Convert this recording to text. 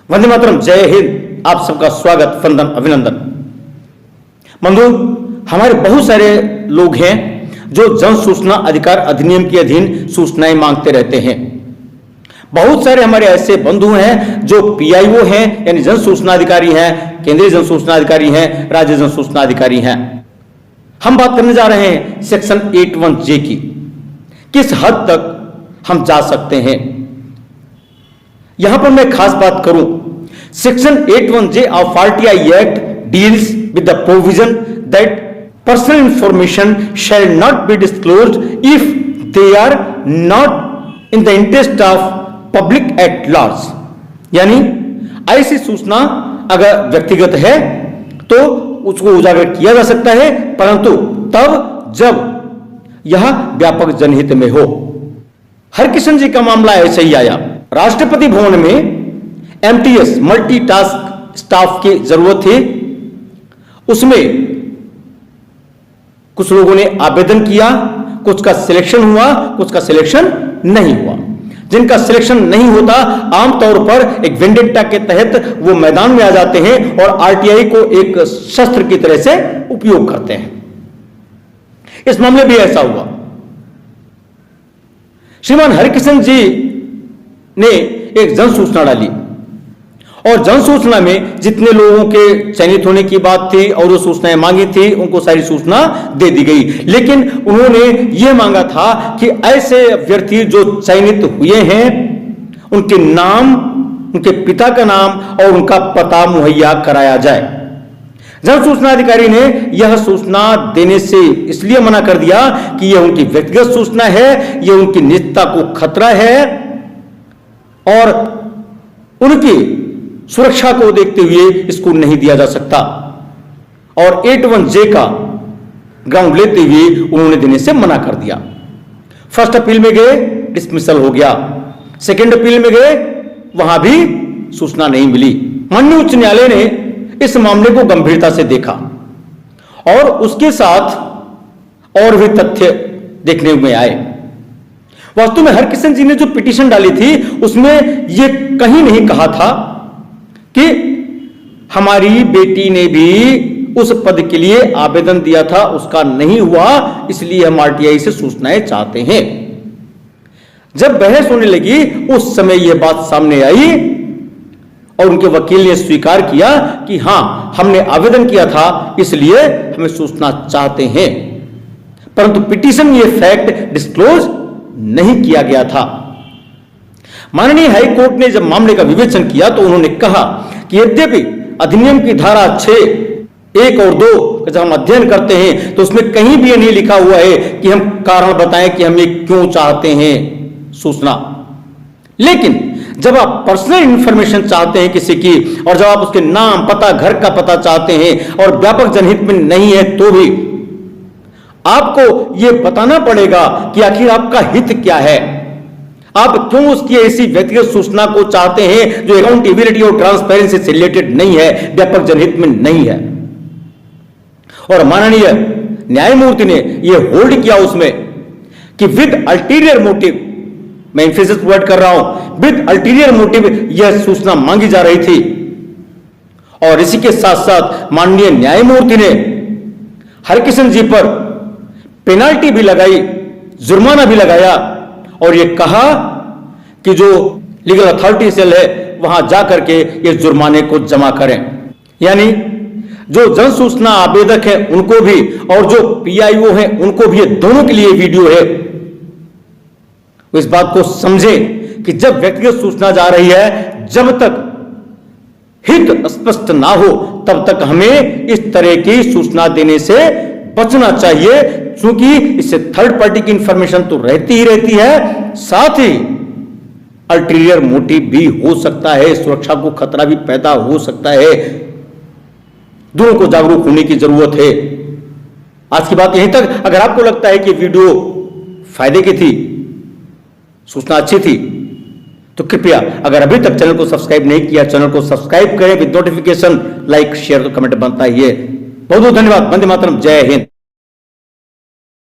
वंदे मातरम, जय हिंद। आप सबका स्वागत, वंदन, अभिनंदन। बंधु, हमारे बहुत सारे लोग हैं जो जन सूचना अधिकार अधिनियम के अधीन सूचनाएं मांगते रहते हैं। बहुत सारे हमारे ऐसे बंधु हैं जो पीआईओ हैं, यानी जन सूचना अधिकारी हैं, केंद्रीय जन सूचना अधिकारी हैं, राज्य जन सूचना अधिकारी हैं। हम बात करने जा रहे हैं सेक्शन 81J की। किस हद तक हम जा सकते हैं, यहां पर मैं खास बात करूं। Section 81J of RTI act deals with the provision that personal information shall not be disclosed if they are not in the interest of public at large. यानी ऐसी सूचना अगर व्यक्तिगत है तो उसको उजागर किया जा सकता है, परंतु तब जब यह व्यापक जनहित में हो। हरकिशन जी का मामला ऐसे ही आया। राष्ट्रपति भवन में MTS मल्टीटास्क स्टाफ की जरूरत थी। उसमें कुछ लोगों ने आवेदन किया, कुछ का सिलेक्शन हुआ, कुछ का सिलेक्शन नहीं हुआ। जिनका सिलेक्शन नहीं होता, आमतौर पर एक वेंडेटा के तहत वो मैदान में आ जाते हैं और आरटीआई को एक शस्त्र की तरह से उपयोग करते हैं। इस मामले भी ऐसा हुआ। श्रीमान हरिकिशन जी ने एक जन सूचना डाली और जन सूचना में जितने लोगों के चयनित होने की बात थी और वो सूचनाएं मांगी थी, उनको सारी सूचना दे दी गई। लेकिन उन्होंने ये मांगा था कि ऐसे अभ्यर्थी जो चयनित हुए हैं उनके नाम, उनके पिता का नाम और उनका पता मुहैया कराया जाए। जन सूचना अधिकारी ने यह सूचना देने से इसलिए मना कर दिया कि यह उनकी व्यक्तिगत सूचना है, यह उनकी निजता को खतरा है और उनकी सुरक्षा को देखते हुए इसको नहीं दिया जा सकता। और 81J का ग्राउंड लेते हुए उन्होंने देने से मना कर दिया। फर्स्ट अपील में गए, डिसमिसल हो गया। सेकेंड अपील में गए, वहां भी सूचना नहीं मिली। माननीय उच्च न्यायालय ने इस मामले को गंभीरता से देखा और उसके साथ और भी तथ्य देखने में आए। वास्तव में हरकिशन जी ने जो पिटीशन डाली थी उसमें यह कहीं नहीं कहा था कि हमारी बेटी ने भी उस पद के लिए आवेदन दिया था, उसका नहीं हुआ, इसलिए हम आरटीआई से सूचनाएं चाहते हैं। जब बहस होने लगी उस समय यह बात सामने आई और उनके वकील ने स्वीकार किया कि हां, हमने आवेदन किया था, इसलिए हमें सूचना चाहते हैं। परंतु पिटीशन ये फैक्ट डिस्क्लोज नहीं किया गया था। माननीय हाई कोर्ट ने जब मामले का विवेचन किया तो उन्होंने कहा कि यद्यपि अधिनियम की धारा 6, 1 और 2 का जब हम अध्ययन करते हैं तो उसमें कहीं भी यह नहीं लिखा हुआ है कि हम कारण बताएं कि हम ये क्यों चाहते हैं सूचना। लेकिन जब आप पर्सनल इंफॉर्मेशन चाहते हैं किसी की और जब आप उसके नाम, पता, घर का पता चाहते हैं और व्यापक जनहित में नहीं है तो भी आपको यह बताना पड़ेगा कि आखिर आपका हित क्या है। आप क्यों उसकी ऐसी व्यक्तिगत सूचना को चाहते हैं जो अकाउंटेबिलिटी और ट्रांसपेरेंसी से रिलेटेड नहीं है, व्यापक जनहित में नहीं है। और माननीय न्यायमूर्ति ने यह होल्ड किया उसमें कि विद अल्टीरियर मोटिव, मैं एम्फेसिस वर्ड कर रहा हूं, विद अल्टीरियर मोटिव यह सूचना मांगी जा रही थी। और इसी के साथ साथ माननीय न्यायमूर्ति ने हरकिशन जी पर पेनाल्टी भी लगाई, जुर्माना भी लगाया और यह कहा कि जो लीगल अथॉरिटी सेल है वहां जाकर के ये जुर्माने को जमा करें। यानी जो जन सूचना आवेदक है उनको भी और जो पीआईओ है उनको भी, ये दोनों के लिए वीडियो है। इस बात को समझें कि जब व्यक्तिगत सूचना जा रही है, जब तक हित स्पष्ट ना हो तब तक हमें इस तरह की सूचना देने से बचना चाहिए, क्योंकि इससे थर्ड पार्टी की इंफॉर्मेशन तो रहती ही रहती है, साथ ही अल्टीरियर मोटिव भी हो सकता है, सुरक्षा को खतरा भी पैदा हो सकता है। दोनों को जागरूक होने की जरूरत है। आज की बात यहीं तक। अगर आपको लगता है कि वीडियो फायदे की थी, सूचना अच्छी थी, तो कृपया अगर अभी तक चैनल को सब्सक्राइब नहीं किया, चैनल को सब्सक्राइब करें विद नोटिफिकेशन, लाइक, शेयर तो कमेंट बनता ही है। बहुत बहुत धन्यवाद। वंदे मातरम, जय हिंद।